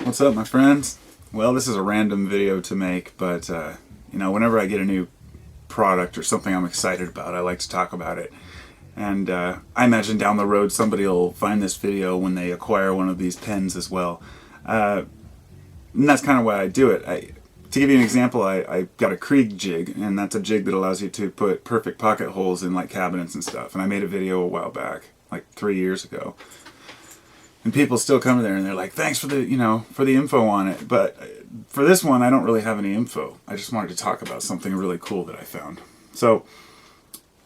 What's up, my friends? Well, this is a random video to make, but whenever I get a new product or something I'm excited about, I like to talk about it. And I imagine down the road somebody will find this video when they acquire one of these pens as well. And that's kind of why I do it. To give you an example, I got a Krieg jig, and that's a jig that allows you to put perfect pocket holes in like cabinets and stuff. And I made a video a while back, like 3 years ago. And people still come there and they're like, thanks for the, for the info on it. But for this one, I don't really have any info. I just wanted to talk about something really cool that I found. So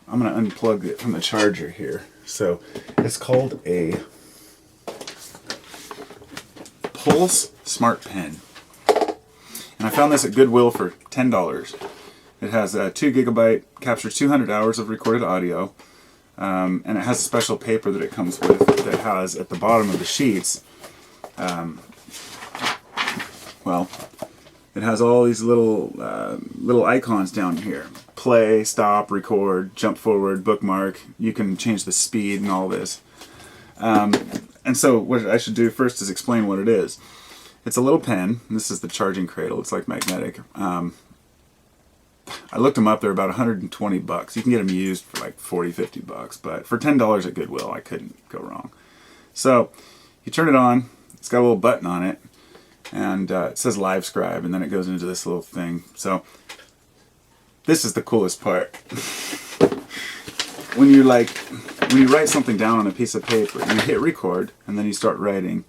I'm going to unplug it from the charger here. So it's called a Pulse Smart Pen. And I found this at Goodwill for $10. It has a 2 gigabyte, captures 200 hours of recorded audio. And it has a special paper that it comes with that has at the bottom of the sheets, it has all these little icons down here. Play, stop, record, jump forward, bookmark. You can change the speed and all this. And so what I should do first is explain what it is. It's a little pen. This is the charging cradle. It's like magnetic. I looked them up. They're about 120 bucks. You can get them used for like 40, 50 bucks, but for $10 at Goodwill, I couldn't go wrong. So you turn it on. It's got a little button on it, and it says LiveScribe, and then it goes into this little thing. So this is the coolest part. When you write something down on a piece of paper, you hit record, and then you start writing,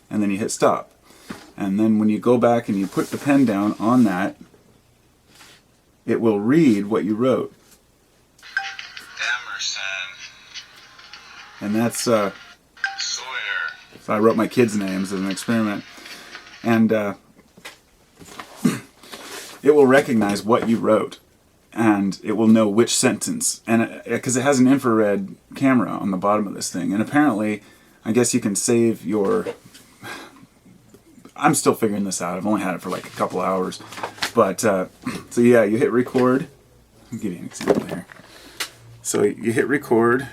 and then you hit stop. And then when you go back and you put the pen down on that, it will read what you wrote. Emerson. And that's, Sawyer. So I wrote my kids' names as an experiment. And it will recognize what you wrote. And it will know which sentence. And because it has an infrared camera on the bottom of this thing. And apparently, I guess you can save your... I'm still figuring this out. I've only had it for like a couple hours. But, so yeah, you hit record. I'll give you an example here. So you hit record.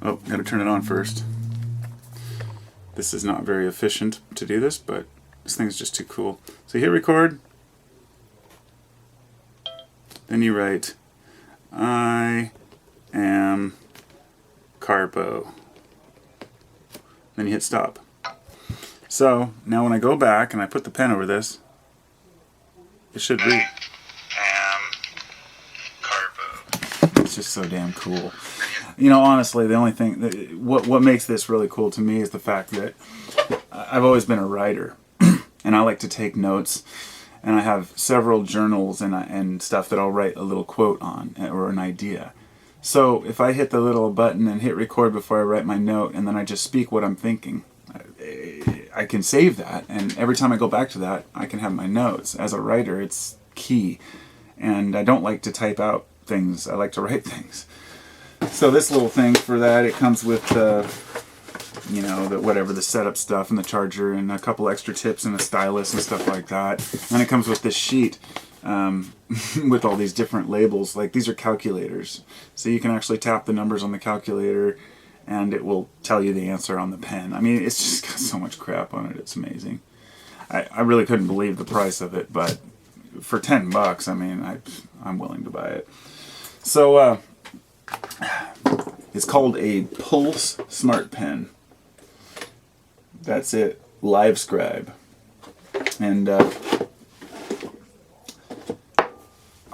Oh, gotta turn it on first. This is not very efficient to do this, but this thing's just too cool. So you hit record. Then you write, I am Carbo. Then you hit stop. So now when I go back and I put the pen over this, it should read. Carbo. It's just so damn cool. Honestly, the only thing what makes this really cool to me is the fact that I've always been a writer, and I like to take notes, and I have several journals and stuff that I'll write a little quote on or an idea. So if I hit the little button and hit record before I write my note, and then I just speak what I'm thinking, I can save that, and every time I go back to that, I can have my notes. As a writer, it's key, and I don't like to type out things. I like to write things. So this little thing for that, it comes with the setup stuff and the charger and a couple extra tips and a stylus and stuff like that. And it comes with this sheet with all these different labels. Like these are calculators, so you can actually tap the numbers on the calculator and it will tell you the answer on the pen. I mean, it's just got so much crap on it. It's amazing. I really couldn't believe the price of it, but for 10 bucks, I mean, I'm willing to buy it. So it's called a Pulse Smart Pen. That's it. LiveScribe. And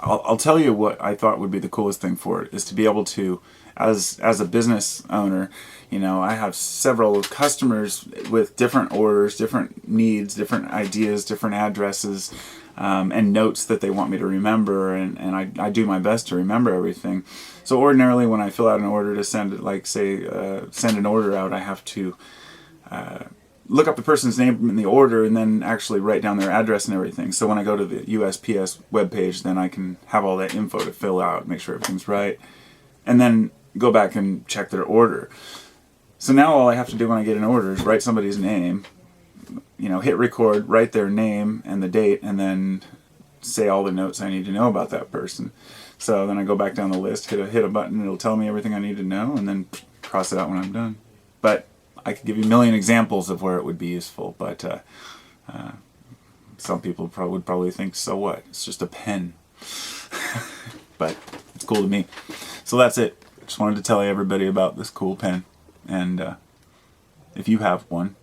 I'll tell you what I thought would be the coolest thing for it is to be able to, as a business owner, I have several customers with different orders, different needs, different ideas, different addresses, and notes that they want me to remember, and I do my best to remember everything. So ordinarily when I fill out an order to send it, like say, send an order out, I have to look up the person's name in the order and then actually write down their address and everything. So when I go to the USPS webpage, then I can have all that info to fill out, make sure everything's right, and then go back and check their order. So now all I have to do when I get an order is write somebody's name, hit record, write their name and the date, and then say all the notes I need to know about that person. So then I go back down the list, hit a button, it'll tell me everything I need to know, and then cross it out when I'm done. But I could give you a million examples of where it would be useful, but some people would probably think, so what? It's just a pen. But it's cool to me. So that's it. Just wanted to tell everybody about this cool pen. And if you have one,